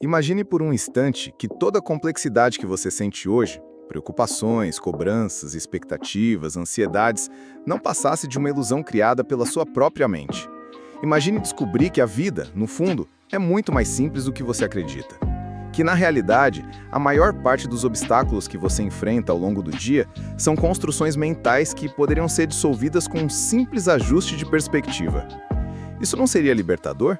Imagine por um instante que toda a complexidade que você sente hoje, preocupações, cobranças, expectativas, ansiedades, não passasse de uma ilusão criada pela sua própria mente. Imagine descobrir que a vida, no fundo, é muito mais simples do que você acredita. Que, na realidade, a maior parte dos obstáculos que você enfrenta ao longo do dia são construções mentais que poderiam ser dissolvidas com um simples ajuste de perspectiva. Isso não seria libertador?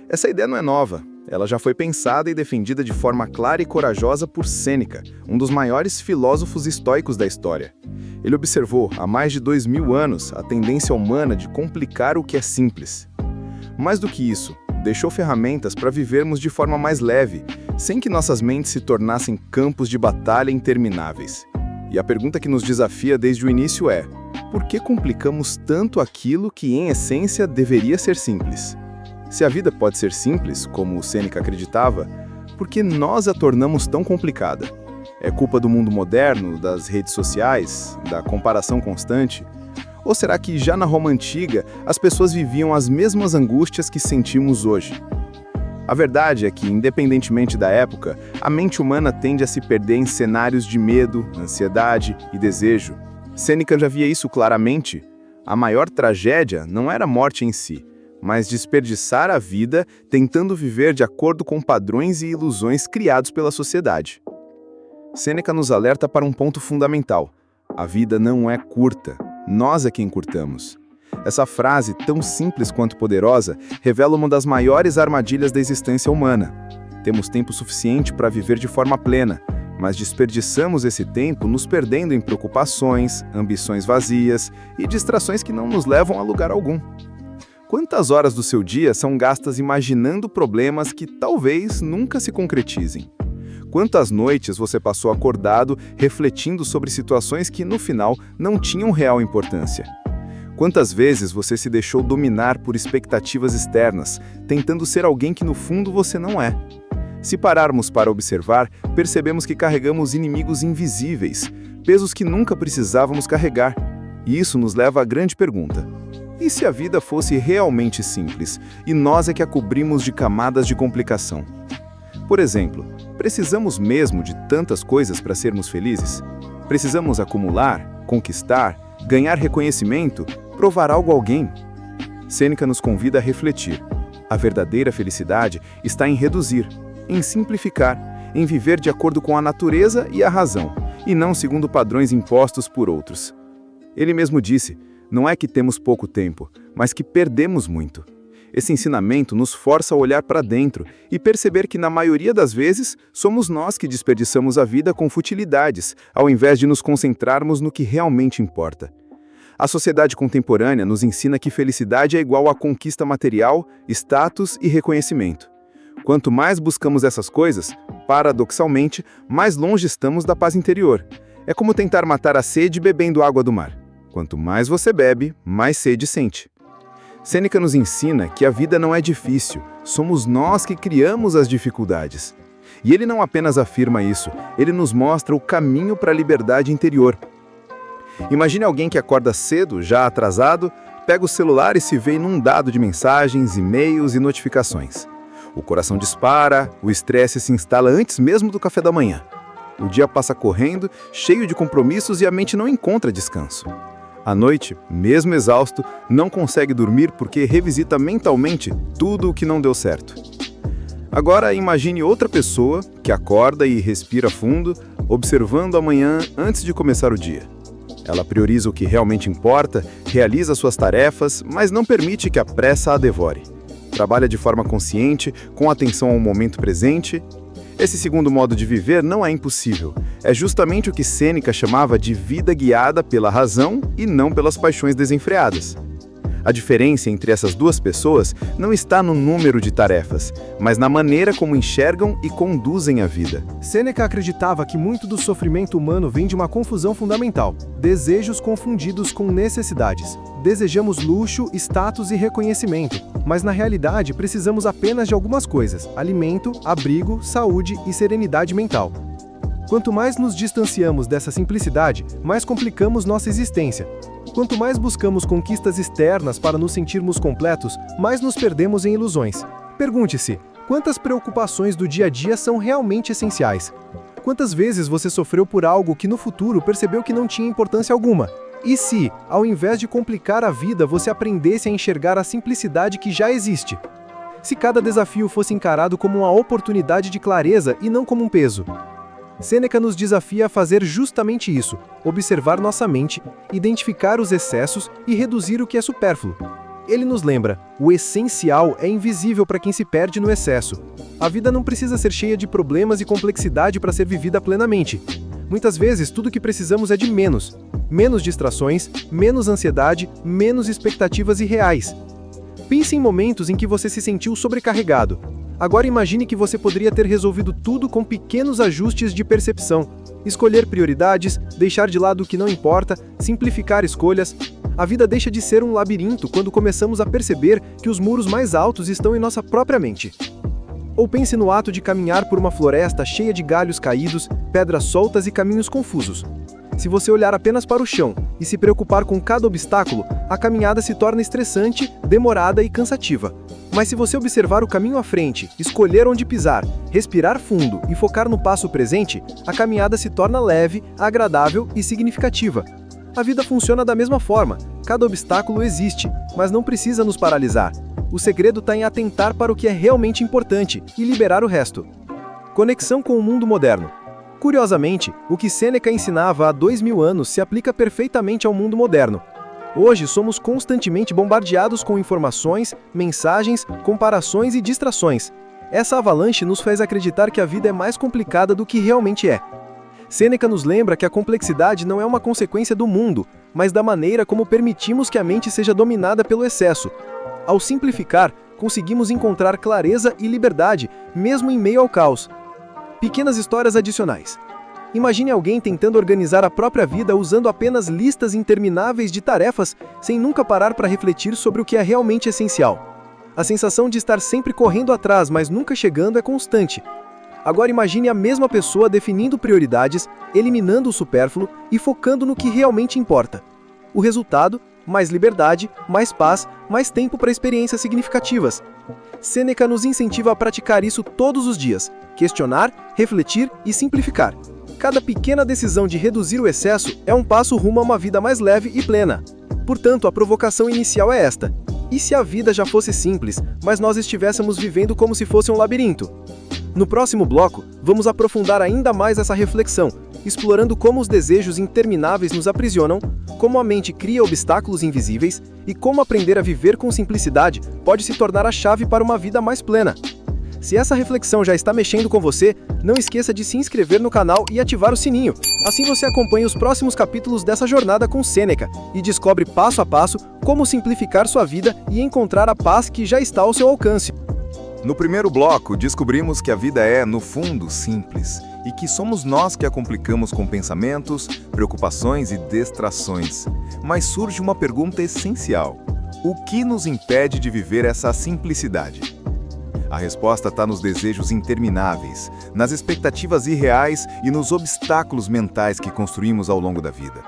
Essa ideia não é nova. Ela já foi pensada e defendida de forma clara e corajosa por Sêneca, um dos maiores filósofos estoicos da história. Ele observou, há mais de 2000 anos, a tendência humana de complicar o que é simples. Mais do que isso, deixou ferramentas para vivermos de forma mais leve, sem que nossas mentes se tornassem campos de batalha intermináveis. E a pergunta que nos desafia desde o início é: por que complicamos tanto aquilo que, em essência, deveria ser simples? Se a vida pode ser simples, como o Sêneca acreditava, por que nós a tornamos tão complicada? É culpa do mundo moderno, das redes sociais, da comparação constante? Ou será que já na Roma Antiga as pessoas viviam as mesmas angústias que sentimos hoje? A verdade é que, independentemente da época, a mente humana tende a se perder em cenários de medo, ansiedade e desejo. Sêneca já via isso claramente. A maior tragédia não era a morte em si, mas desperdiçar a vida tentando viver de acordo com padrões e ilusões criados pela sociedade. Sêneca nos alerta para um ponto fundamental: a vida não é curta, nós é quem curtamos. Essa frase, tão simples quanto poderosa, revela uma das maiores armadilhas da existência humana. Temos tempo suficiente para viver de forma plena, mas desperdiçamos esse tempo nos perdendo em preocupações, ambições vazias e distrações que não nos levam a lugar algum. Quantas horas do seu dia são gastas imaginando problemas que talvez nunca se concretizem? Quantas noites você passou acordado refletindo sobre situações que, no final, não tinham real importância? Quantas vezes você se deixou dominar por expectativas externas, tentando ser alguém que no fundo você não é? Se pararmos para observar, percebemos que carregamos inimigos invisíveis, pesos que nunca precisávamos carregar. E isso nos leva à grande pergunta: e se a vida fosse realmente simples, e nós é que a cobrimos de camadas de complicação? Por exemplo, precisamos mesmo de tantas coisas para sermos felizes? Precisamos acumular, conquistar, ganhar reconhecimento, provar algo a alguém? Sêneca nos convida a refletir. A verdadeira felicidade está em reduzir, em simplificar, em viver de acordo com a natureza e a razão, e não segundo padrões impostos por outros. Ele mesmo disse: não é que temos pouco tempo, mas que perdemos muito. Esse ensinamento nos força a olhar para dentro e perceber que, na maioria das vezes, somos nós que desperdiçamos a vida com futilidades, ao invés de nos concentrarmos no que realmente importa. A sociedade contemporânea nos ensina que felicidade é igual a conquista material, status e reconhecimento. Quanto mais buscamos essas coisas, paradoxalmente, mais longe estamos da paz interior. É como tentar matar a sede bebendo água do mar. Quanto mais você bebe, mais sede sente. Sêneca nos ensina que a vida não é difícil, somos nós que criamos as dificuldades. E ele não apenas afirma isso, ele nos mostra o caminho para a liberdade interior. Imagine alguém que acorda cedo, já atrasado, pega o celular e se vê inundado de mensagens, e-mails e notificações. O coração dispara, o estresse se instala antes mesmo do café da manhã. O dia passa correndo, cheio de compromissos e a mente não encontra descanso. À noite, mesmo exausto, não consegue dormir porque revisita mentalmente tudo o que não deu certo. Agora imagine outra pessoa que acorda e respira fundo, observando a manhã antes de começar o dia. Ela prioriza o que realmente importa, realiza suas tarefas, mas não permite que a pressa a devore. Trabalha de forma consciente, com atenção ao momento presente. Esse segundo modo de viver não é impossível. É justamente o que Sêneca chamava de vida guiada pela razão e não pelas paixões desenfreadas. A diferença entre essas duas pessoas não está no número de tarefas, mas na maneira como enxergam e conduzem a vida. Sêneca acreditava que muito do sofrimento humano vem de uma confusão fundamental: desejos confundidos com necessidades. Desejamos luxo, status e reconhecimento, mas na realidade precisamos apenas de algumas coisas: alimento, abrigo, saúde e serenidade mental. Quanto mais nos distanciamos dessa simplicidade, mais complicamos nossa existência. Quanto mais buscamos conquistas externas para nos sentirmos completos, mais nos perdemos em ilusões. Pergunte-se: Quantas preocupações do dia a dia são realmente essenciais? Quantas vezes você sofreu por algo que no futuro percebeu que não tinha importância alguma? E se, ao invés de complicar a vida, você aprendesse a enxergar a simplicidade que já existe? Se cada desafio fosse encarado como uma oportunidade de clareza e não como um peso? Sêneca nos desafia a fazer justamente isso, observar nossa mente, identificar os excessos e reduzir o que é supérfluo. Ele nos lembra, o essencial é invisível para quem se perde no excesso. A vida não precisa ser cheia de problemas e complexidade para ser vivida plenamente. Muitas vezes, tudo o que precisamos é de menos. Menos distrações, menos ansiedade, menos expectativas irreais. Pense em momentos em que você se sentiu sobrecarregado. Agora imagine que você poderia ter resolvido tudo com pequenos ajustes de percepção. Escolher prioridades, deixar de lado o que não importa, simplificar escolhas. A vida deixa de ser um labirinto quando começamos a perceber que os muros mais altos estão em nossa própria mente. Ou pense no ato de caminhar por uma floresta cheia de galhos caídos, pedras soltas e caminhos confusos. Se você olhar apenas para o chão e se preocupar com cada obstáculo, a caminhada se torna estressante, demorada e cansativa. Mas se você observar o caminho à frente, escolher onde pisar, respirar fundo e focar no passo presente, a caminhada se torna leve, agradável e significativa. A vida funciona da mesma forma. Cada obstáculo existe, mas não precisa nos paralisar. O segredo está em atentar para o que é realmente importante e liberar o resto. Conexão com o mundo moderno. Curiosamente, o que Sêneca ensinava há 2000 anos se aplica perfeitamente ao mundo moderno. Hoje somos constantemente bombardeados com informações, mensagens, comparações e distrações. Essa avalanche nos faz acreditar que a vida é mais complicada do que realmente é. Sêneca nos lembra que a complexidade não é uma consequência do mundo, mas da maneira como permitimos que a mente seja dominada pelo excesso. Ao simplificar, conseguimos encontrar clareza e liberdade, mesmo em meio ao caos. Pequenas histórias adicionais. Imagine alguém tentando organizar a própria vida usando apenas listas intermináveis de tarefas, sem nunca parar para refletir sobre o que é realmente essencial. A sensação de estar sempre correndo atrás, mas nunca chegando é constante. Agora imagine a mesma pessoa definindo prioridades, eliminando o supérfluo e focando no que realmente importa. O resultado? Mais liberdade, mais paz, mais tempo para experiências significativas. Sêneca nos incentiva a praticar isso todos os dias, questionar, refletir e simplificar. Cada pequena decisão de reduzir o excesso é um passo rumo a uma vida mais leve e plena. Portanto, a provocação inicial é esta. E se a vida já fosse simples, mas nós estivéssemos vivendo como se fosse um labirinto? No próximo bloco, vamos aprofundar ainda mais essa reflexão, explorando como os desejos intermináveis nos aprisionam, como a mente cria obstáculos invisíveis e como aprender a viver com simplicidade pode se tornar a chave para uma vida mais plena. Se essa reflexão já está mexendo com você, não esqueça de se inscrever no canal e ativar o sininho. Assim você acompanha os próximos capítulos dessa jornada com Sêneca e descobre passo a passo como simplificar sua vida e encontrar a paz que já está ao seu alcance. No primeiro bloco, descobrimos que a vida é, no fundo, simples e que somos nós que a complicamos com pensamentos, preocupações e distrações. Mas surge uma pergunta essencial: o que nos impede de viver essa simplicidade? A resposta está nos desejos intermináveis, nas expectativas irreais e nos obstáculos mentais que construímos ao longo da vida.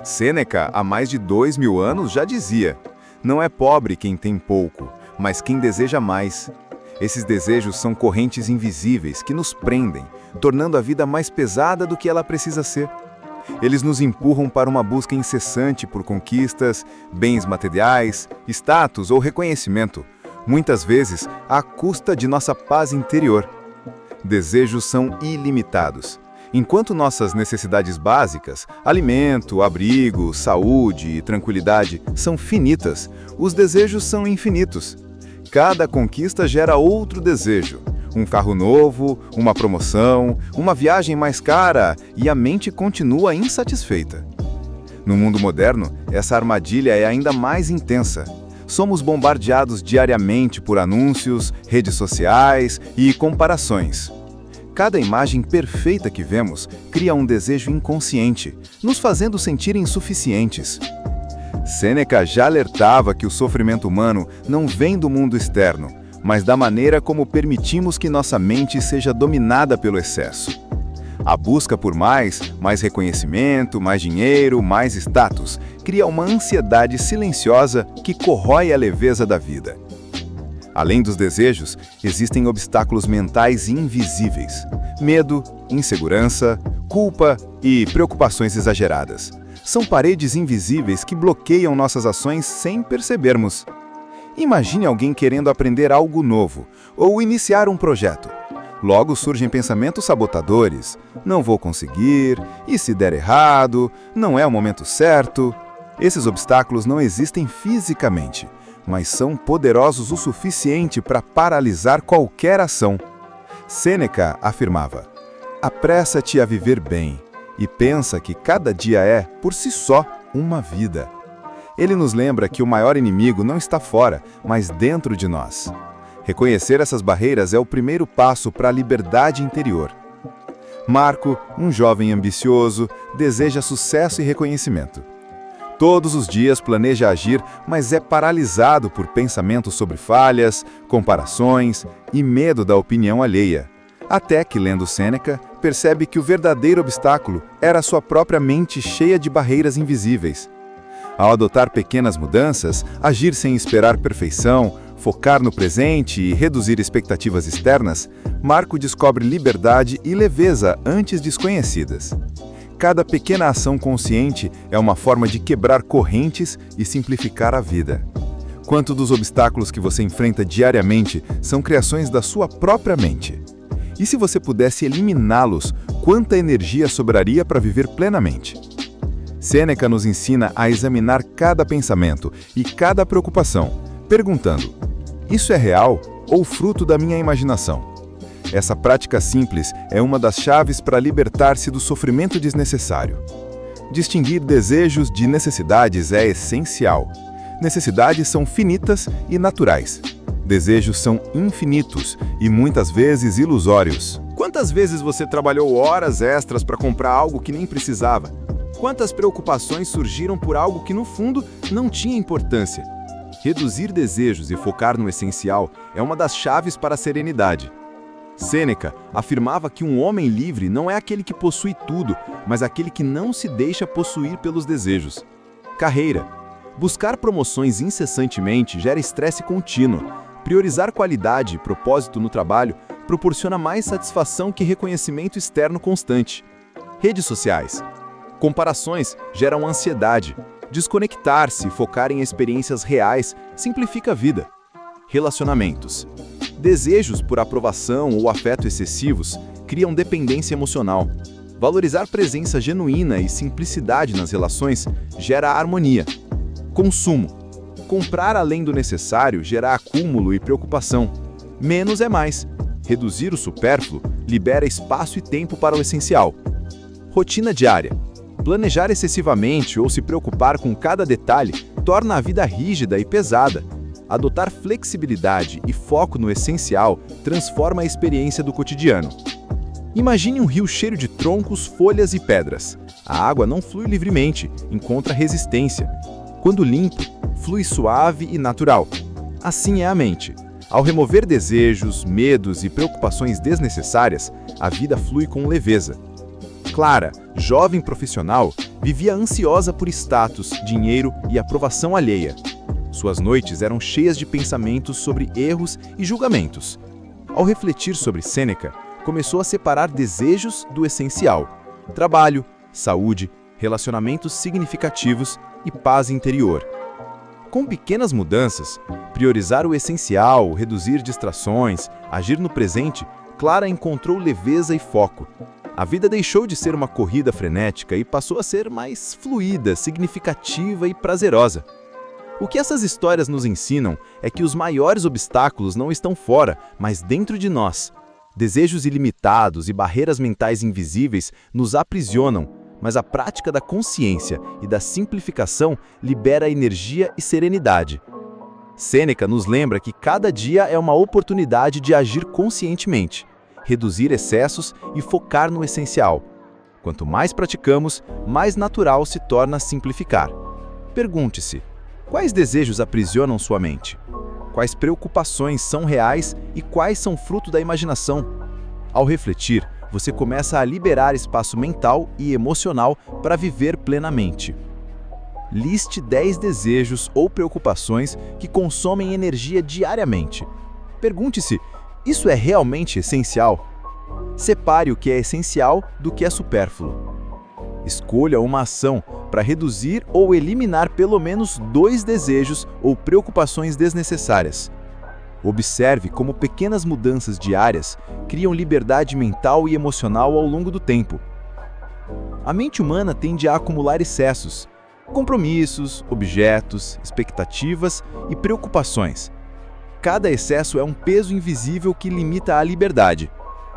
Sêneca, há mais de 2000 anos, já dizia: não é pobre quem tem pouco, mas quem deseja mais. Esses desejos são correntes invisíveis que nos prendem, tornando a vida mais pesada do que ela precisa ser. Eles nos empurram para uma busca incessante por conquistas, bens materiais, status ou reconhecimento, muitas vezes à custa de nossa paz interior. Desejos são ilimitados. Enquanto nossas necessidades básicas, alimento, abrigo, saúde e tranquilidade, são finitas, os desejos são infinitos. Cada conquista gera outro desejo. Um carro novo, uma promoção, uma viagem mais cara, e a mente continua insatisfeita. No mundo moderno, essa armadilha é ainda mais intensa. Somos bombardeados diariamente por anúncios, redes sociais e comparações. Cada imagem perfeita que vemos cria um desejo inconsciente, nos fazendo sentir insuficientes. Sêneca já alertava que o sofrimento humano não vem do mundo externo, mas da maneira como permitimos que nossa mente seja dominada pelo excesso. A busca por mais reconhecimento, mais dinheiro, mais status, cria uma ansiedade silenciosa que corrói a leveza da vida. Além dos desejos, existem obstáculos mentais invisíveis: medo, insegurança, culpa e preocupações exageradas. São paredes invisíveis que bloqueiam nossas ações sem percebermos. Imagine alguém querendo aprender algo novo ou iniciar um projeto. Logo surgem pensamentos sabotadores: não vou conseguir, e se der errado, não é o momento certo. Esses obstáculos não existem fisicamente, mas são poderosos o suficiente para paralisar qualquer ação. Sêneca afirmava: apressa-te a viver bem e pensa que cada dia é, por si só, uma vida. Ele nos lembra que o maior inimigo não está fora, mas dentro de nós. Reconhecer essas barreiras é o primeiro passo para a liberdade interior. Marco, um jovem ambicioso, deseja sucesso e reconhecimento. Todos os dias planeja agir, mas é paralisado por pensamentos sobre falhas, comparações e medo da opinião alheia. Até que, lendo Sêneca, percebe que o verdadeiro obstáculo era sua própria mente cheia de barreiras invisíveis. Ao adotar pequenas mudanças, agir sem esperar perfeição, focar no presente e reduzir expectativas externas, Marco descobre liberdade e leveza antes desconhecidas. Cada pequena ação consciente é uma forma de quebrar correntes e simplificar a vida. Quanto dos obstáculos que você enfrenta diariamente são criações da sua própria mente? E se você pudesse eliminá-los, quanta energia sobraria para viver plenamente? Sêneca nos ensina a examinar cada pensamento e cada preocupação, perguntando: isso é real ou fruto da minha imaginação? Essa prática simples é uma das chaves para libertar-se do sofrimento desnecessário. Distinguir desejos de necessidades é essencial. Necessidades são finitas e naturais. Desejos são infinitos e muitas vezes ilusórios. Quantas vezes você trabalhou horas extras para comprar algo que nem precisava? Quantas preocupações surgiram por algo que no fundo não tinha importância? Reduzir desejos e focar no essencial é uma das chaves para a serenidade. Sêneca afirmava que um homem livre não é aquele que possui tudo, mas aquele que não se deixa possuir pelos desejos. Carreira. Buscar promoções incessantemente gera estresse contínuo. Priorizar qualidade e propósito no trabalho proporciona mais satisfação que reconhecimento externo constante. Redes sociais. Comparações geram ansiedade. Desconectar-se e focar em experiências reais simplifica a vida. Relacionamentos. Desejos por aprovação ou afeto excessivos criam dependência emocional. Valorizar presença genuína e simplicidade nas relações gera harmonia. Consumo. Comprar além do necessário gera acúmulo e preocupação. Menos é mais. Reduzir o supérfluo libera espaço e tempo para o essencial. Rotina diária. Planejar excessivamente ou se preocupar com cada detalhe torna a vida rígida e pesada. Adotar flexibilidade e foco no essencial transforma a experiência do cotidiano. Imagine um rio cheio de troncos, folhas e pedras. A água não flui livremente, encontra resistência. Quando limpo, flui suave e natural. Assim é a mente. Ao remover desejos, medos e preocupações desnecessárias, a vida flui com leveza. Clara, jovem profissional, vivia ansiosa por status, dinheiro e aprovação alheia. Suas noites eram cheias de pensamentos sobre erros e julgamentos. Ao refletir sobre Sêneca, começou a separar desejos do essencial: trabalho, saúde, relacionamentos significativos e paz interior. Com pequenas mudanças, priorizar o essencial, reduzir distrações, agir no presente, Clara encontrou leveza e foco. A vida deixou de ser uma corrida frenética e passou a ser mais fluida, significativa e prazerosa. O que essas histórias nos ensinam é que os maiores obstáculos não estão fora, mas dentro de nós. Desejos ilimitados e barreiras mentais invisíveis nos aprisionam, mas a prática da consciência e da simplificação libera energia e serenidade. Sêneca nos lembra que cada dia é uma oportunidade de agir conscientemente, reduzir excessos e focar no essencial. Quanto mais praticamos, mais natural se torna simplificar. Pergunte-se: quais desejos aprisionam sua mente? Quais preocupações são reais e quais são fruto da imaginação? Ao refletir, você começa a liberar espaço mental e emocional para viver plenamente. Liste 10 desejos ou preocupações que consomem energia diariamente. Pergunte-se: isso é realmente essencial? Separe o que é essencial do que é supérfluo. Escolha uma ação para reduzir ou eliminar pelo menos 2 desejos ou preocupações desnecessárias. Observe como pequenas mudanças diárias criam liberdade mental e emocional ao longo do tempo. A mente humana tende a acumular excessos, compromissos, objetos, expectativas e preocupações. Cada excesso é um peso invisível que limita a liberdade.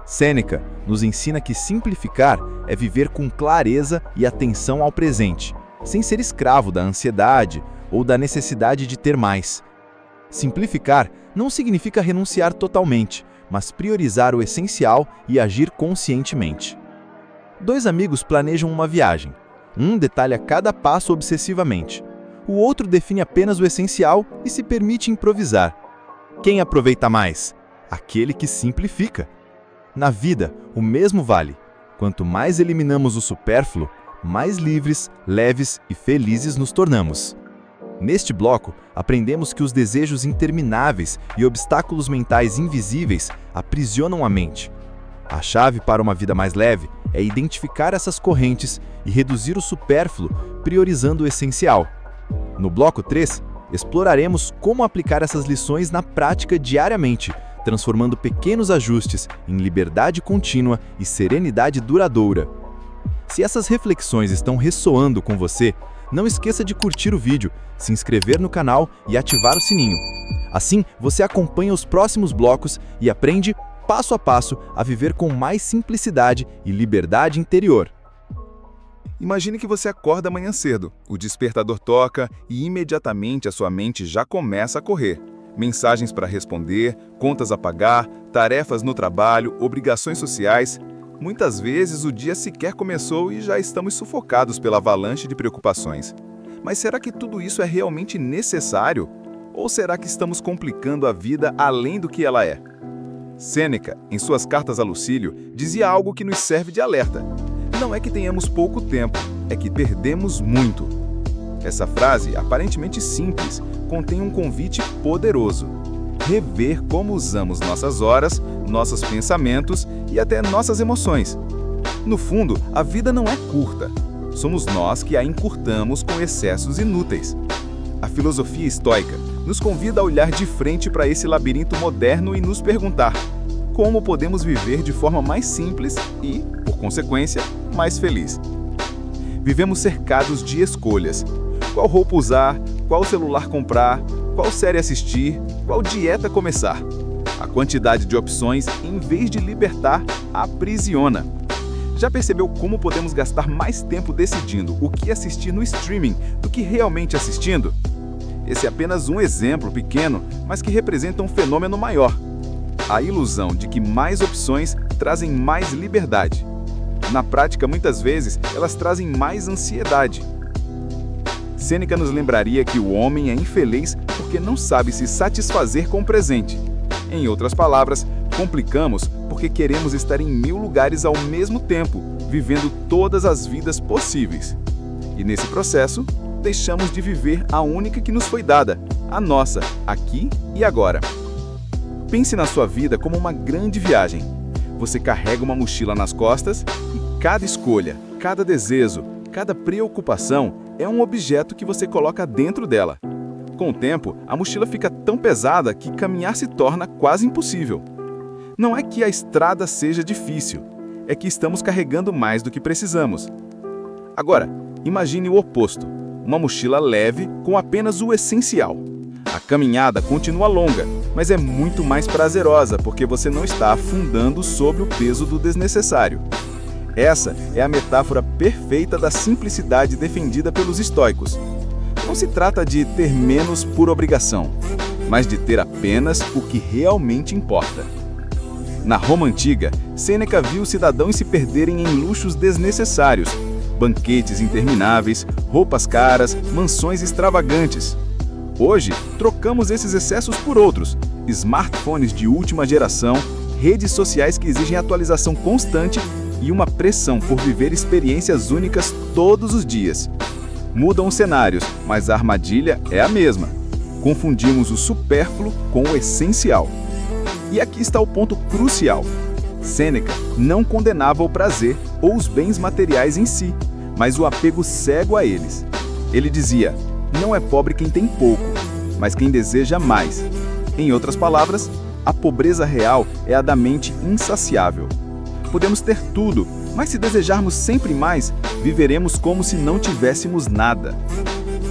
Sêneca nos ensina que simplificar é viver com clareza e atenção ao presente, sem ser escravo da ansiedade ou da necessidade de ter mais. Simplificar não significa renunciar totalmente, mas priorizar o essencial e agir conscientemente. 2 amigos planejam uma viagem. Um detalha cada passo obsessivamente. O outro define apenas o essencial e se permite improvisar. Quem aproveita mais? Aquele que simplifica. Na vida, o mesmo vale. Quanto mais eliminamos o supérfluo, mais livres, leves e felizes nos tornamos. Neste bloco, aprendemos que os desejos intermináveis e obstáculos mentais invisíveis aprisionam a mente. A chave para uma vida mais leve é identificar essas correntes e reduzir o supérfluo, priorizando o essencial. No bloco 3, exploraremos como aplicar essas lições na prática diariamente, transformando pequenos ajustes em liberdade contínua e serenidade duradoura. Se essas reflexões estão ressoando com você, não esqueça de curtir o vídeo, se inscrever no canal e ativar o sininho. Assim, você acompanha os próximos blocos e aprende, passo a passo, a viver com mais simplicidade e liberdade interior. Imagine que você acorda amanhã cedo, o despertador toca e imediatamente a sua mente já começa a correr. Mensagens para responder, contas a pagar, tarefas no trabalho, obrigações sociais. Muitas vezes o dia sequer começou e já estamos sufocados pela avalanche de preocupações. Mas será que tudo isso é realmente necessário? Ou será que estamos complicando a vida além do que ela é? Sêneca, em suas cartas a Lucílio, dizia algo que nos serve de alerta. Não é que tenhamos pouco tempo, é que perdemos muito. Essa frase, aparentemente simples, contém um convite poderoso. Rever como usamos nossas horas, nossos pensamentos e até nossas emoções. No fundo, a vida não é curta. Somos nós que a encurtamos com excessos inúteis. A filosofia estoica nos convida a olhar de frente para esse labirinto moderno e nos perguntar: como podemos viver de forma mais simples e, por consequência, mais feliz? Vivemos cercados de escolhas. Qual roupa usar, qual celular comprar, qual série assistir, qual dieta começar. A quantidade de opções, em vez de libertar, aprisiona. Já percebeu como podemos gastar mais tempo decidindo o que assistir no streaming do que realmente assistindo? Esse é apenas um exemplo pequeno, mas que representa um fenômeno maior. A ilusão de que mais opções trazem mais liberdade. Na prática, muitas vezes, elas trazem mais ansiedade. Sêneca nos lembraria que o homem é infeliz porque não sabe se satisfazer com o presente. Em outras palavras, complicamos porque queremos estar em 1000 lugares ao mesmo tempo, vivendo todas as vidas possíveis. E nesse processo, deixamos de viver a única que nos foi dada, a nossa, aqui e agora. Pense na sua vida como uma grande viagem. Você carrega uma mochila nas costas e cada escolha, cada desejo, cada preocupação é um objeto que você coloca dentro dela. Com o tempo, a mochila fica tão pesada que caminhar se torna quase impossível. Não é que a estrada seja difícil, é que estamos carregando mais do que precisamos. Agora, imagine o oposto, uma mochila leve com apenas o essencial. A caminhada continua longa, mas é muito mais prazerosa porque você não está afundando sob o peso do desnecessário. Essa é a metáfora perfeita da simplicidade defendida pelos estoicos. Não se trata de ter menos por obrigação, mas de ter apenas o que realmente importa. Na Roma Antiga, Sêneca viu cidadãos se perderem em luxos desnecessários, banquetes intermináveis, roupas caras, mansões extravagantes. Hoje, trocamos esses excessos por outros: smartphones de última geração, redes sociais que exigem atualização constante e uma pressão por viver experiências únicas todos os dias. Mudam os cenários, mas a armadilha é a mesma. Confundimos o supérfluo com o essencial. E aqui está o ponto crucial. Sêneca não condenava o prazer ou os bens materiais em si, mas o apego cego a eles. Ele dizia: não é pobre quem tem pouco, mas quem deseja mais. Em outras palavras, a pobreza real é a da mente insaciável. Podemos ter tudo, mas se desejarmos sempre mais, viveremos como se não tivéssemos nada.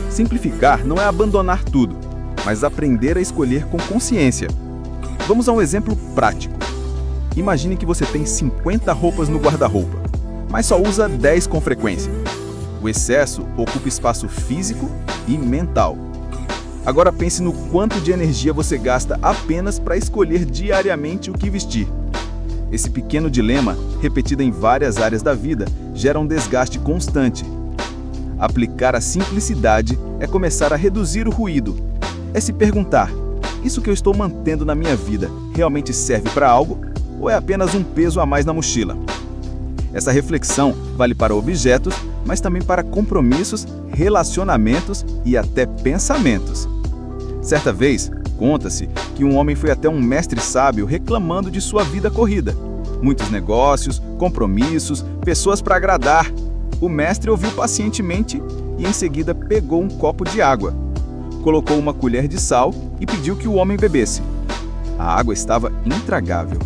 Simplificar não é abandonar tudo, mas aprender a escolher com consciência. Vamos a um exemplo prático. Imagine que você tem 50 roupas no guarda-roupa, mas só usa 10 com frequência. O excesso ocupa espaço físico e mental. Agora pense no quanto de energia você gasta apenas para escolher diariamente o que vestir. Esse pequeno dilema, repetido em várias áreas da vida, gera um desgaste constante. Aplicar a simplicidade é começar a reduzir o ruído. É se perguntar: isso que eu estou mantendo na minha vida realmente serve para algo? Ou é apenas um peso a mais na mochila? Essa reflexão vale para objetos, mas também para compromissos, relacionamentos e até pensamentos. Certa vez, conta-se que um homem foi até um mestre sábio reclamando de sua vida corrida. Muitos negócios, compromissos, pessoas para agradar. O mestre ouviu pacientemente e em seguida pegou um copo de água. Colocou uma colher de sal e pediu que o homem bebesse. A água estava intragável.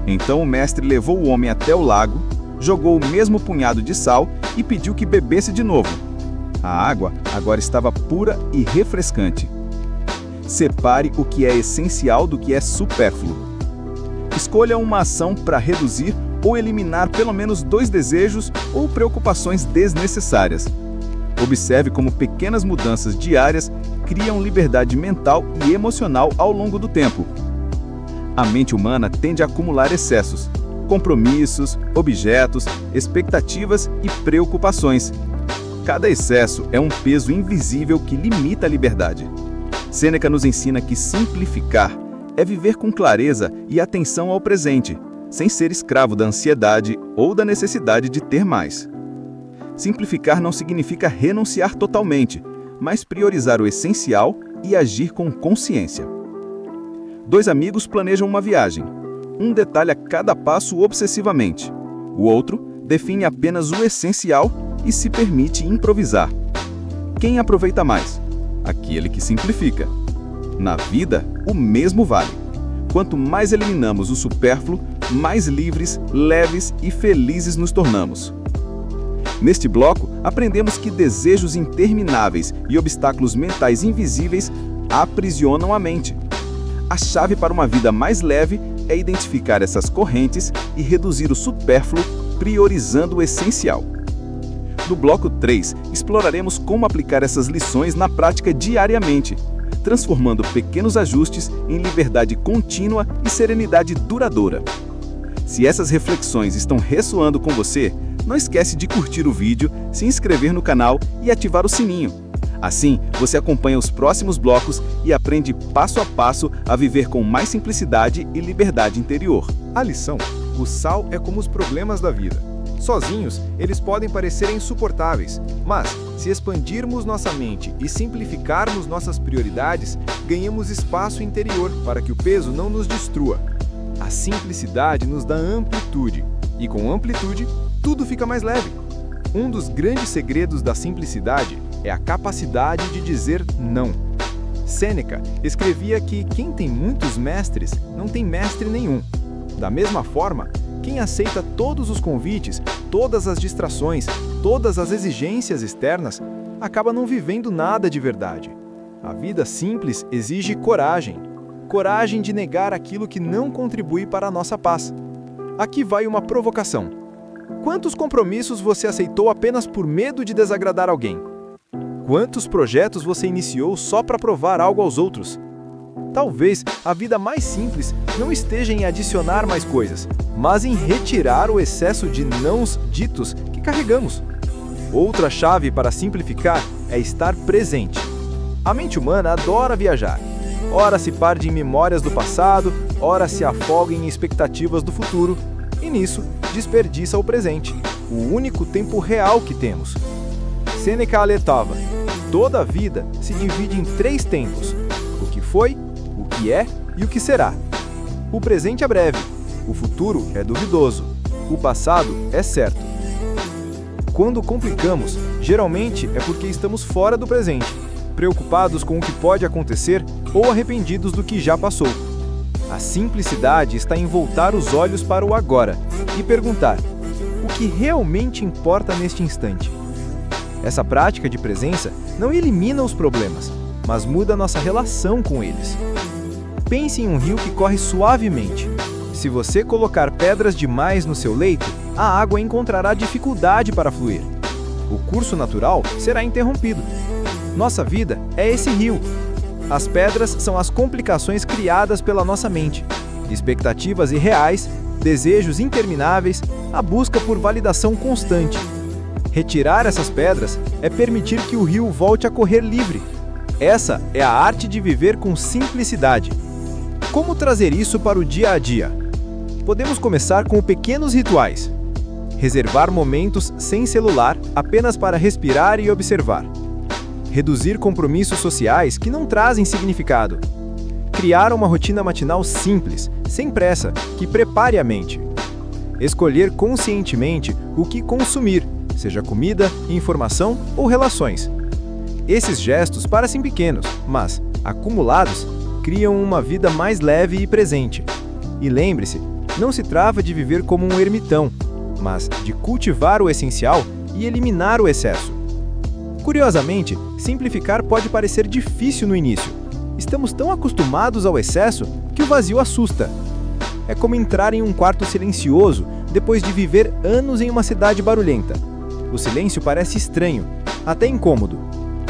Então o mestre levou o homem até o lago, jogou o mesmo punhado de sal e pediu que bebesse de novo. A água agora estava pura e refrescante. Separe o que é essencial do que é supérfluo. Escolha uma ação para reduzir ou eliminar pelo menos 2 desejos ou preocupações desnecessárias. Observe como pequenas mudanças diárias criam liberdade mental e emocional ao longo do tempo. A mente humana tende a acumular excessos, compromissos, objetos, expectativas e preocupações. Cada excesso é um peso invisível que limita a liberdade. Sêneca nos ensina que simplificar é viver com clareza e atenção ao presente, sem ser escravo da ansiedade ou da necessidade de ter mais. Simplificar não significa renunciar totalmente, mas priorizar o essencial e agir com consciência. 2 amigos planejam uma viagem. Um detalha cada passo obsessivamente. O outro define apenas o essencial e se permite improvisar. Quem aproveita mais? Aquele que simplifica. Na vida, o mesmo vale. Quanto mais eliminamos o supérfluo, mais livres, leves e felizes nos tornamos. Neste bloco, aprendemos que desejos intermináveis e obstáculos mentais invisíveis aprisionam a mente. A chave para uma vida mais leve é identificar essas correntes e reduzir o supérfluo, priorizando o essencial. No bloco 3, exploraremos como aplicar essas lições na prática diariamente, transformando pequenos ajustes em liberdade contínua e serenidade duradoura. Se essas reflexões estão ressoando com você, não esquece de curtir o vídeo, se inscrever no canal e ativar o sininho. Assim, você acompanha os próximos blocos e aprende passo a passo a viver com mais simplicidade e liberdade interior. A lição: o sal é como os problemas da vida. Sozinhos, eles podem parecer insuportáveis, mas, se expandirmos nossa mente e simplificarmos nossas prioridades, ganhamos espaço interior para que o peso não nos destrua. A simplicidade nos dá amplitude, e com amplitude, tudo fica mais leve. Um dos grandes segredos da simplicidade é a capacidade de dizer não. Sêneca escrevia que quem tem muitos mestres não tem mestre nenhum. Da mesma forma, quem aceita todos os convites, todas as distrações, todas as exigências externas, acaba não vivendo nada de verdade. A vida simples exige coragem. Coragem de negar aquilo que não contribui para a nossa paz. Aqui vai uma provocação. Quantos compromissos você aceitou apenas por medo de desagradar alguém? Quantos projetos você iniciou só para provar algo aos outros? Talvez a vida mais simples não esteja em adicionar mais coisas, mas em retirar o excesso de nãos ditos que carregamos. Outra chave para simplificar é estar presente. A mente humana adora viajar. Ora se perde em memórias do passado, ora se afoga em expectativas do futuro, e nisso desperdiça o presente, o único tempo real que temos. Sêneca alertava: toda a vida se divide em 3 tempos: o que foi, o que é e o que será. O presente é breve, o futuro é duvidoso, o passado é certo. Quando complicamos, geralmente é porque estamos fora do presente, preocupados com o que pode acontecer ou arrependidos do que já passou. A simplicidade está em voltar os olhos para o agora e perguntar: o que realmente importa neste instante? Essa prática de presença não elimina os problemas, mas muda nossa relação com eles. Pense em um rio que corre suavemente. Se você colocar pedras demais no seu leito, a água encontrará dificuldade para fluir. O curso natural será interrompido. Nossa vida é esse rio. As pedras são as complicações criadas pela nossa mente. Expectativas irreais, desejos intermináveis, a busca por validação constante. Retirar essas pedras é permitir que o rio volte a correr livre. Essa é a arte de viver com simplicidade. Como trazer isso para o dia a dia? Podemos começar com pequenos rituais. Reservar momentos sem celular apenas para respirar e observar. Reduzir compromissos sociais que não trazem significado. Criar uma rotina matinal simples, sem pressa, que prepare a mente. Escolher conscientemente o que consumir, seja comida, informação ou relações. Esses gestos parecem pequenos, mas, acumulados, criam uma vida mais leve e presente. E lembre-se, não se trata de viver como um ermitão, mas de cultivar o essencial e eliminar o excesso. Curiosamente, simplificar pode parecer difícil no início. Estamos tão acostumados ao excesso que o vazio assusta. É como entrar em um quarto silencioso depois de viver anos em uma cidade barulhenta. O silêncio parece estranho, até incômodo,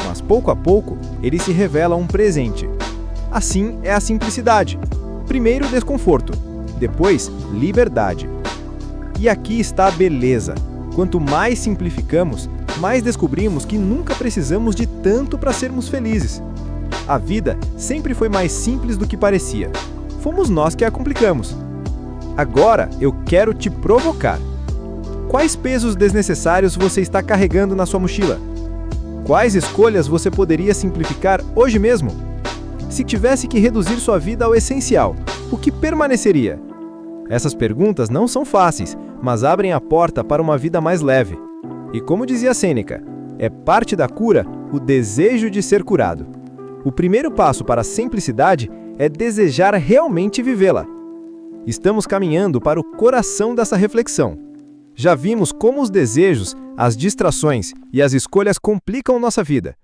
mas pouco a pouco ele se revela um presente. Assim é a simplicidade. Primeiro desconforto, depois liberdade. E aqui está a beleza. Quanto mais simplificamos, mais descobrimos que nunca precisamos de tanto para sermos felizes. A vida sempre foi mais simples do que parecia. Fomos nós que a complicamos. Agora eu quero te provocar. Quais pesos desnecessários você está carregando na sua mochila? Quais escolhas você poderia simplificar hoje mesmo? Se tivesse que reduzir sua vida ao essencial, o que permaneceria? Essas perguntas não são fáceis, mas abrem a porta para uma vida mais leve. E como dizia Sêneca, é parte da cura o desejo de ser curado. O primeiro passo para a simplicidade é desejar realmente vivê-la. Estamos caminhando para o coração dessa reflexão. Já vimos como os desejos, as distrações e as escolhas complicam nossa vida.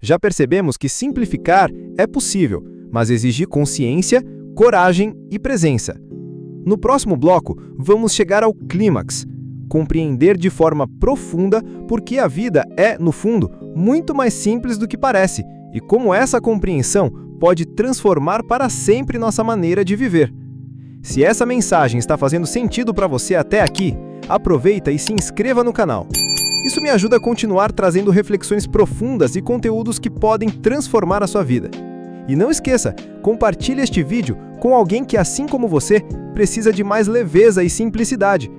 Já percebemos que simplificar é possível, mas exige consciência, coragem e presença. No próximo bloco, vamos chegar ao clímax, compreender de forma profunda por que a vida é, no fundo, muito mais simples do que parece e como essa compreensão pode transformar para sempre nossa maneira de viver. Se essa mensagem está fazendo sentido para você até aqui, aproveita e se inscreva no canal. Isso me ajuda a continuar trazendo reflexões profundas e conteúdos que podem transformar a sua vida. E não esqueça, compartilhe este vídeo com alguém que, assim como você, precisa de mais leveza e simplicidade.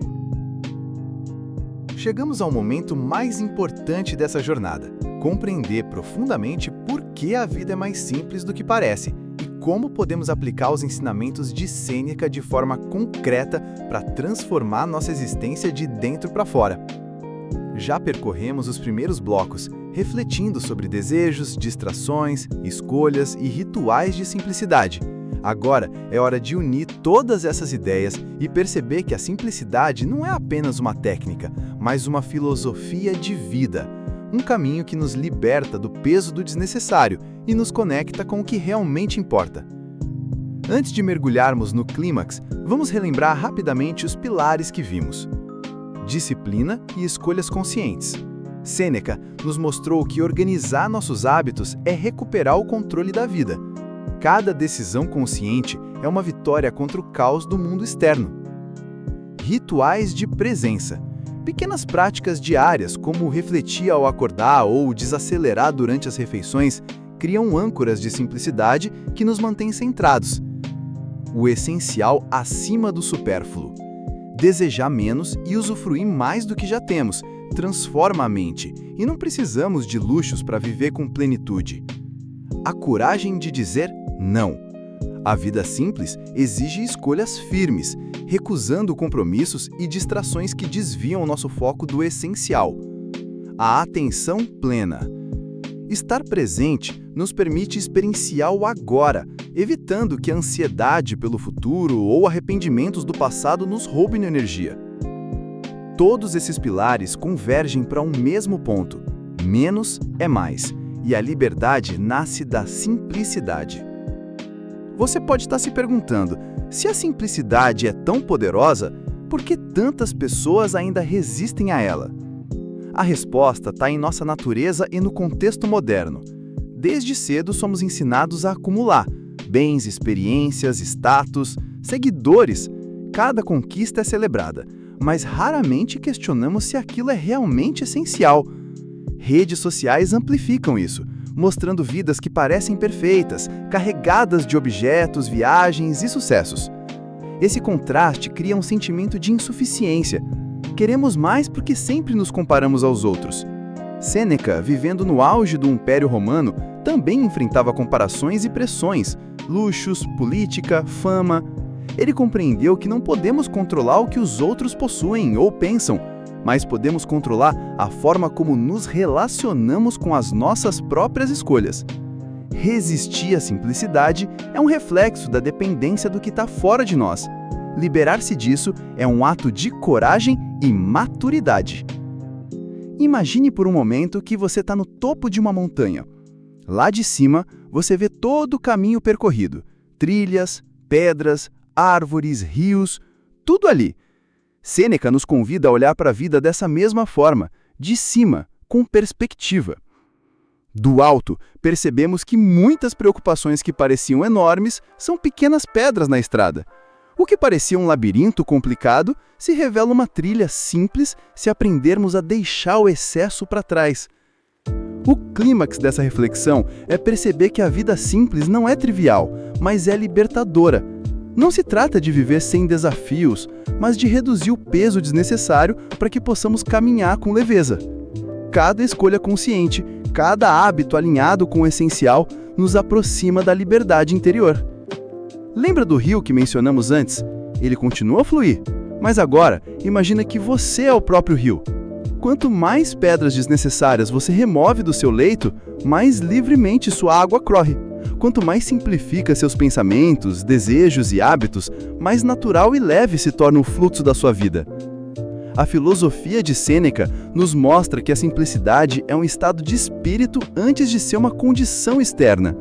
Chegamos ao momento mais importante dessa jornada: compreender profundamente por que a vida é mais simples do que parece e como podemos aplicar os ensinamentos de Sêneca de forma concreta para transformar nossa existência de dentro para fora. Já percorremos os primeiros blocos, refletindo sobre desejos, distrações, escolhas e rituais de simplicidade. Agora é hora de unir todas essas ideias e perceber que a simplicidade não é apenas uma técnica, mas uma filosofia de vida. Um caminho que nos liberta do peso do desnecessário e nos conecta com o que realmente importa. Antes de mergulharmos no clímax, vamos relembrar rapidamente os pilares que vimos. Disciplina e escolhas conscientes. Sêneca nos mostrou que organizar nossos hábitos é recuperar o controle da vida. Cada decisão consciente é uma vitória contra o caos do mundo externo. Rituais de presença. Pequenas práticas diárias, como refletir ao acordar ou desacelerar durante as refeições, criam âncoras de simplicidade que nos mantêm centrados. O essencial acima do supérfluo. Desejar menos e usufruir mais do que já temos transforma a mente, e não precisamos de luxos para viver com plenitude. A coragem de dizer não. A vida simples exige escolhas firmes, recusando compromissos e distrações que desviam nosso foco do essencial. A atenção plena. Estar presente nos permite experienciar o agora, evitando que a ansiedade pelo futuro ou arrependimentos do passado nos roubem energia. Todos esses pilares convergem para um mesmo ponto: menos é mais, e a liberdade nasce da simplicidade. Você pode estar se perguntando, se a simplicidade é tão poderosa, por que tantas pessoas ainda resistem a ela? A resposta está em nossa natureza e no contexto moderno. Desde cedo somos ensinados a acumular bens, experiências, status, seguidores. Cada conquista é celebrada, mas raramente questionamos se aquilo é realmente essencial. Redes sociais amplificam isso, mostrando vidas que parecem perfeitas, carregadas de objetos, viagens e sucessos. Esse contraste cria um sentimento de insuficiência. Queremos mais porque sempre nos comparamos aos outros. Sêneca, vivendo no auge do Império Romano, também enfrentava comparações e pressões, luxos, política, fama. Ele compreendeu que não podemos controlar o que os outros possuem ou pensam, mas podemos controlar a forma como nos relacionamos com as nossas próprias escolhas. Resistir à simplicidade é um reflexo da dependência do que está fora de nós. Liberar-se disso é um ato de coragem e maturidade. Imagine por um momento que você está no topo de uma montanha. Lá de cima, você vê todo o caminho percorrido. Trilhas, pedras, árvores, rios, tudo ali. Sêneca nos convida a olhar para a vida dessa mesma forma, de cima, com perspectiva. Do alto, percebemos que muitas preocupações que pareciam enormes são pequenas pedras na estrada. O que parecia um labirinto complicado se revela uma trilha simples se aprendermos a deixar o excesso para trás. O clímax dessa reflexão é perceber que a vida simples não é trivial, mas é libertadora. Não se trata de viver sem desafios, mas de reduzir o peso desnecessário para que possamos caminhar com leveza. Cada escolha consciente, cada hábito alinhado com o essencial, nos aproxima da liberdade interior. Lembra do rio que mencionamos antes? Ele continua a fluir, mas agora imagina que você é o próprio rio. Quanto mais pedras desnecessárias você remove do seu leito, mais livremente sua água corre. Quanto mais simplifica seus pensamentos, desejos e hábitos, mais natural e leve se torna o fluxo da sua vida. A filosofia de Sêneca nos mostra que a simplicidade é um estado de espírito antes de ser uma condição externa.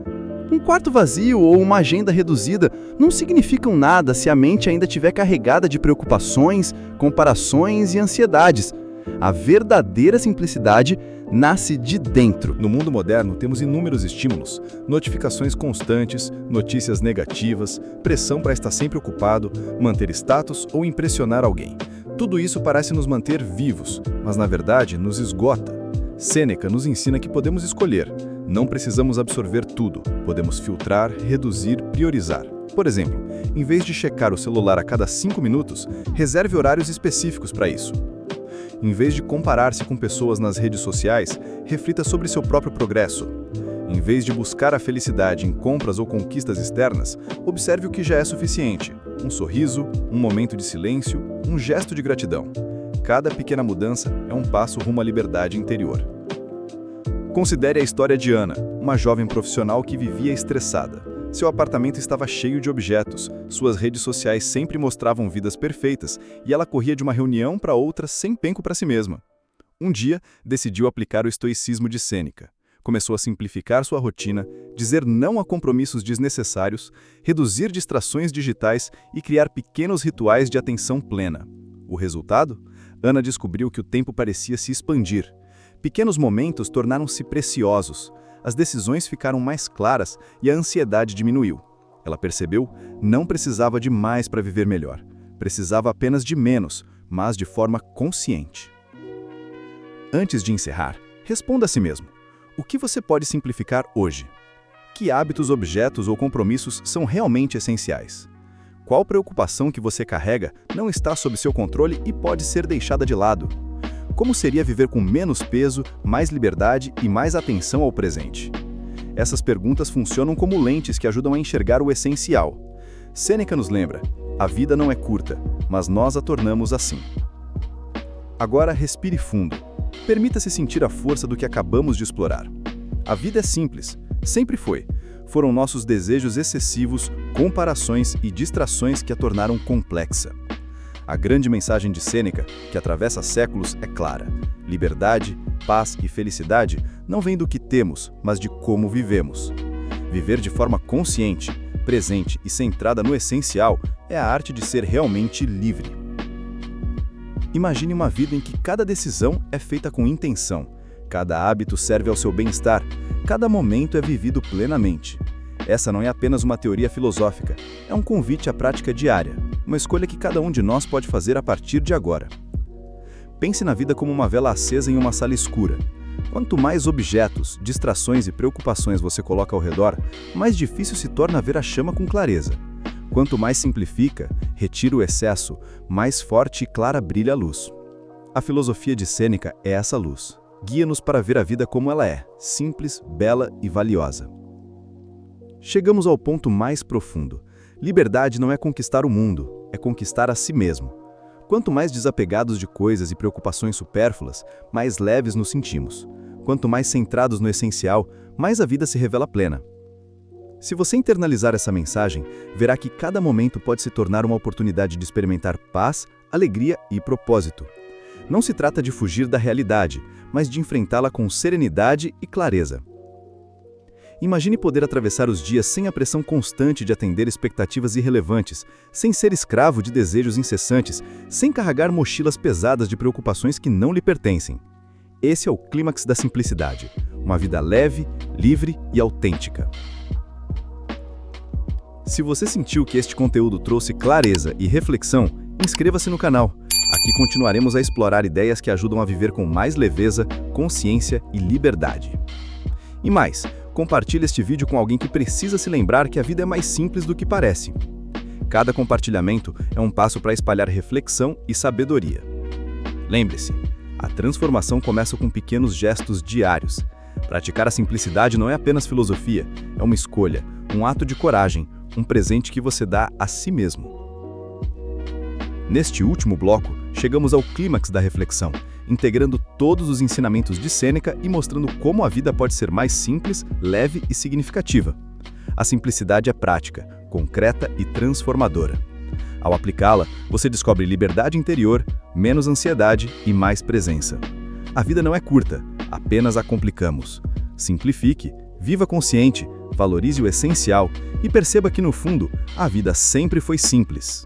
Um quarto vazio ou uma agenda reduzida não significam nada se a mente ainda estiver carregada de preocupações, comparações e ansiedades. A verdadeira simplicidade nasce de dentro. No mundo moderno, temos inúmeros estímulos, notificações constantes, notícias negativas, pressão para estar sempre ocupado, manter status ou impressionar alguém. Tudo isso parece nos manter vivos, mas na verdade nos esgota. Sêneca nos ensina que podemos escolher. Não precisamos absorver tudo, podemos filtrar, reduzir, priorizar. Por exemplo, em vez de checar o celular a cada 5 minutos, reserve horários específicos para isso. Em vez de comparar-se com pessoas nas redes sociais, reflita sobre seu próprio progresso. Em vez de buscar a felicidade em compras ou conquistas externas, observe o que já é suficiente. Um sorriso, um momento de silêncio, um gesto de gratidão. Cada pequena mudança é um passo rumo à liberdade interior. Considere a história de Ana, uma jovem profissional que vivia estressada. Seu apartamento estava cheio de objetos, suas redes sociais sempre mostravam vidas perfeitas e ela corria de uma reunião para outra sem penco para si mesma. Um dia, decidiu aplicar o estoicismo de Sêneca. Começou a simplificar sua rotina, dizer não a compromissos desnecessários, reduzir distrações digitais e criar pequenos rituais de atenção plena. O resultado? Ana descobriu que o tempo parecia se expandir. Pequenos momentos tornaram-se preciosos. As decisões ficaram mais claras e a ansiedade diminuiu. Ela percebeu, não precisava de mais para viver melhor. Precisava apenas de menos, mas de forma consciente. Antes de encerrar, responda a si mesmo. O que você pode simplificar hoje? Que hábitos, objetos ou compromissos são realmente essenciais? Qual preocupação que você carrega não está sob seu controle e pode ser deixada de lado? Como seria viver com menos peso, mais liberdade e mais atenção ao presente? Essas perguntas funcionam como lentes que ajudam a enxergar o essencial. Sêneca nos lembra: a vida não é curta, mas nós a tornamos assim. Agora respire fundo. Permita-se sentir a força do que acabamos de explorar. A vida é simples, sempre foi. Foram nossos desejos excessivos, comparações e distrações que a tornaram complexa. A grande mensagem de Sêneca, que atravessa séculos, é clara: liberdade, paz e felicidade não vêm do que temos, mas de como vivemos. Viver de forma consciente, presente e centrada no essencial é a arte de ser realmente livre. Imagine uma vida em que cada decisão é feita com intenção, cada hábito serve ao seu bem-estar, cada momento é vivido plenamente. Essa não é apenas uma teoria filosófica, é um convite à prática diária, uma escolha que cada um de nós pode fazer a partir de agora. Pense na vida como uma vela acesa em uma sala escura. Quanto mais objetos, distrações e preocupações você coloca ao redor, mais difícil se torna ver a chama com clareza. Quanto mais simplifica, retira o excesso, mais forte e clara brilha a luz. A filosofia de Sêneca é essa luz. Guia-nos para ver a vida como ela é, simples, bela e valiosa. Chegamos ao ponto mais profundo. Liberdade não é conquistar o mundo, é conquistar a si mesmo. Quanto mais desapegados de coisas e preocupações supérfluas, mais leves nos sentimos. Quanto mais centrados no essencial, mais a vida se revela plena. Se você internalizar essa mensagem, verá que cada momento pode se tornar uma oportunidade de experimentar paz, alegria e propósito. Não se trata de fugir da realidade, mas de enfrentá-la com serenidade e clareza. Imagine poder atravessar os dias sem a pressão constante de atender expectativas irrelevantes, sem ser escravo de desejos incessantes, sem carregar mochilas pesadas de preocupações que não lhe pertencem. Esse é o clímax da simplicidade, uma vida leve, livre e autêntica. Se você sentiu que este conteúdo trouxe clareza e reflexão, inscreva-se no canal. Aqui continuaremos a explorar ideias que ajudam a viver com mais leveza, consciência e liberdade. E mais, compartilhe este vídeo com alguém que precisa se lembrar que a vida é mais simples do que parece. Cada compartilhamento é um passo para espalhar reflexão e sabedoria. Lembre-se, a transformação começa com pequenos gestos diários. Praticar a simplicidade não é apenas filosofia, é uma escolha, um ato de coragem, um presente que você dá a si mesmo. Neste último bloco, chegamos ao clímax da reflexão, integrando todos os ensinamentos de Sêneca e mostrando como a vida pode ser mais simples, leve e significativa. A simplicidade é prática, concreta e transformadora. Ao aplicá-la, você descobre liberdade interior, menos ansiedade e mais presença. A vida não é curta, apenas a complicamos. Simplifique, viva consciente, valorize o essencial e perceba que, no fundo, a vida sempre foi simples.